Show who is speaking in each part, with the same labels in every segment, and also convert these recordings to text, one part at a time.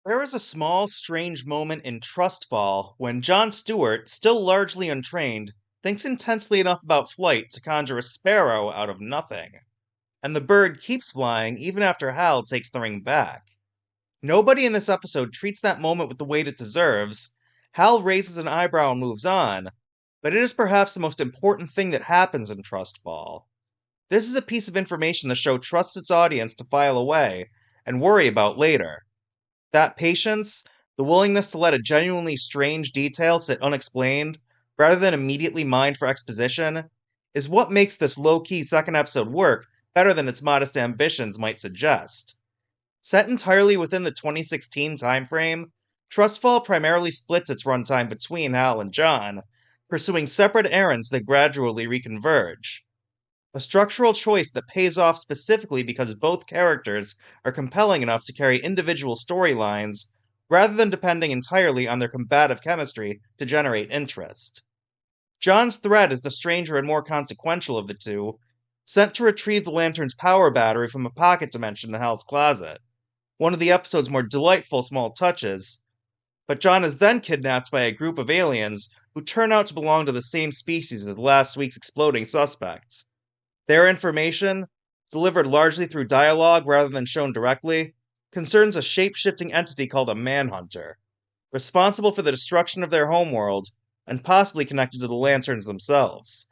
Speaker 1: There is a small, strange moment in Trustfall when John Stewart, still largely untrained, thinks intensely enough about flight to conjure a sparrow out of nothing. And the bird keeps flying even after Hal takes the ring back. Nobody in this episode treats that moment with the weight it deserves. Hal raises an eyebrow and moves on, but it is perhaps the most important thing that happens in Trustfall. This is a piece of information the show trusts its audience to file away and worry about later. That patience, the willingness to let a genuinely strange detail sit unexplained, rather than immediately mined for exposition, is what makes this low-key second episode work better than its modest ambitions might suggest. Set entirely within the 2016 timeframe, Trustfall primarily splits its runtime between Hal and John, pursuing separate errands that gradually reconverge. A structural choice that pays off specifically because both characters are compelling enough to carry individual storylines, rather than depending entirely on their combative chemistry to generate interest. John's threat is the stranger and more consequential of the two, sent to retrieve the lantern's power battery from a pocket dimension in Hal's closet, one of the episode's more delightful small touches. But John is then kidnapped by a group of aliens who turn out to belong to the same species as last week's exploding suspects. Their information, delivered largely through dialogue rather than shown directly, concerns a shape-shifting entity called a Manhunter, responsible for the destruction of their homeworld and possibly connected to the Lanterns themselves.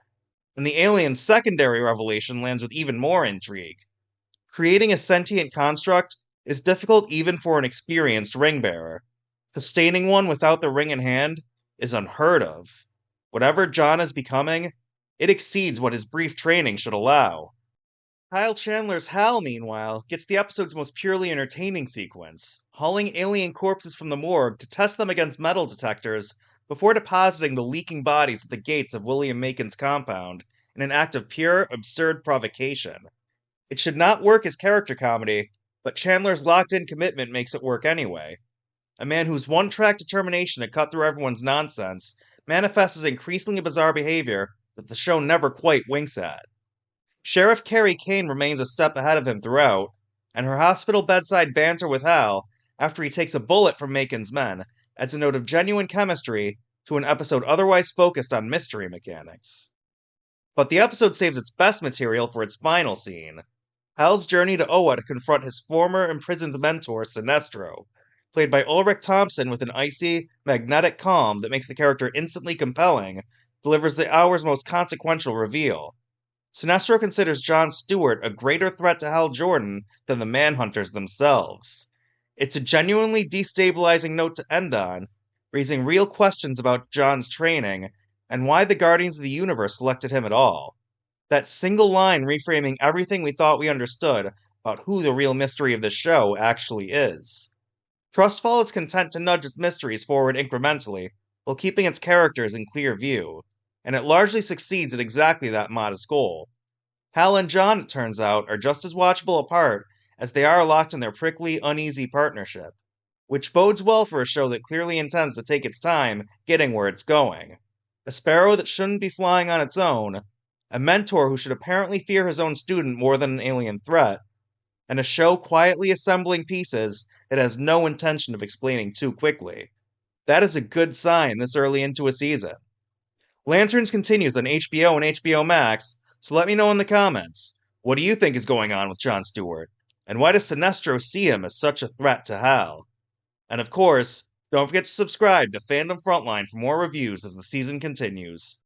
Speaker 1: And the alien's secondary revelation lands with even more intrigue. Creating a sentient construct is difficult even for an experienced ring-bearer. Sustaining one without the ring in hand is unheard of. Whatever John is becoming, it exceeds what his brief training should allow. Kyle Chandler's Hal, meanwhile, gets the episode's most purely entertaining sequence, hauling alien corpses from the morgue to test them against metal detectors before depositing the leaking bodies at the gates of William Macon's compound in an act of pure, absurd provocation. It should not work as character comedy, but Chandler's locked-in commitment makes it work anyway. A man whose one-track determination to cut through everyone's nonsense manifests as increasingly bizarre behavior that the show never quite winks at. Sheriff Carrie Kane remains a step ahead of him throughout, and her hospital bedside banter with Hal after he takes a bullet from Macon's men adds a note of genuine chemistry to an episode otherwise focused on mystery mechanics. But the episode saves its best material for its final scene, Hal's journey to Oa to confront his former imprisoned mentor, Sinestro, played by Ulrich Thompson with an icy, magnetic calm that makes the character instantly compelling, delivers the hour's most consequential reveal. Sinestro considers John Stewart a greater threat to Hal Jordan than the Manhunters themselves. It's a genuinely destabilizing note to end on, raising real questions about John's training and why the Guardians of the Universe selected him at all. That single line reframing everything we thought we understood about who the real mystery of this show actually is. Trustfall is content to nudge its mysteries forward incrementally, while keeping its characters in clear view, and it largely succeeds at exactly that modest goal. Hal and John, it turns out, are just as watchable apart as they are locked in their prickly, uneasy partnership, which bodes well for a show that clearly intends to take its time getting where it's going. A sparrow that shouldn't be flying on its own, a mentor who should apparently fear his own student more than an alien threat, and a show quietly assembling pieces it has no intention of explaining too quickly. That is a good sign this early into a season. Lanterns continues on HBO and HBO Max, so let me know in the comments. What do you think is going on with John Stewart? And why does Sinestro see him as such a threat to Hal? And of course, don't forget to subscribe to Fandom Frontline for more reviews as the season continues.